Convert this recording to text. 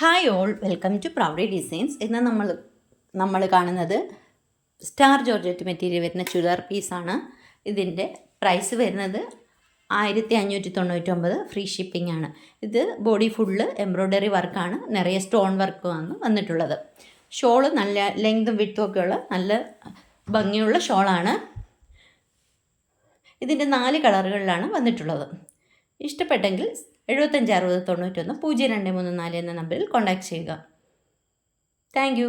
Hi all, welcome to Proudy Designs. ഇന്ന് നമ്മൾ കാണുന്നത് സ്റ്റാർ ജോർജറ്റ് മെറ്റീരിയൽ വരുന്ന ചുരിദാർ പീസാണ്. ഇതിൻ്റെ പ്രൈസ് വരുന്നത് 1599, ഫ്രീ ഷിപ്പിംഗ് ആണ്. ഇത് ബോഡി ഫുള്ള് എംബ്രോയ്ഡറി വർക്കാണ്, നിറയെ സ്റ്റോൺ വർക്കുമാണ് വന്നിട്ടുള്ളത്. ഷോള് നല്ല ലെങ്തും വിട്ടും ഒക്കെയുള്ള നല്ല ഭംഗിയുള്ള ഷോളാണ്. ഇതിൻ്റെ 4 കളറുകളിലാണ് വന്നിട്ടുള്ളത്. ഇഷ്ടപ്പെട്ടെങ്കിൽ 75 60 91 0234 എന്ന നമ്പറിൽ കോൺടാക്റ്റ് ചെയ്യുക. Thank you.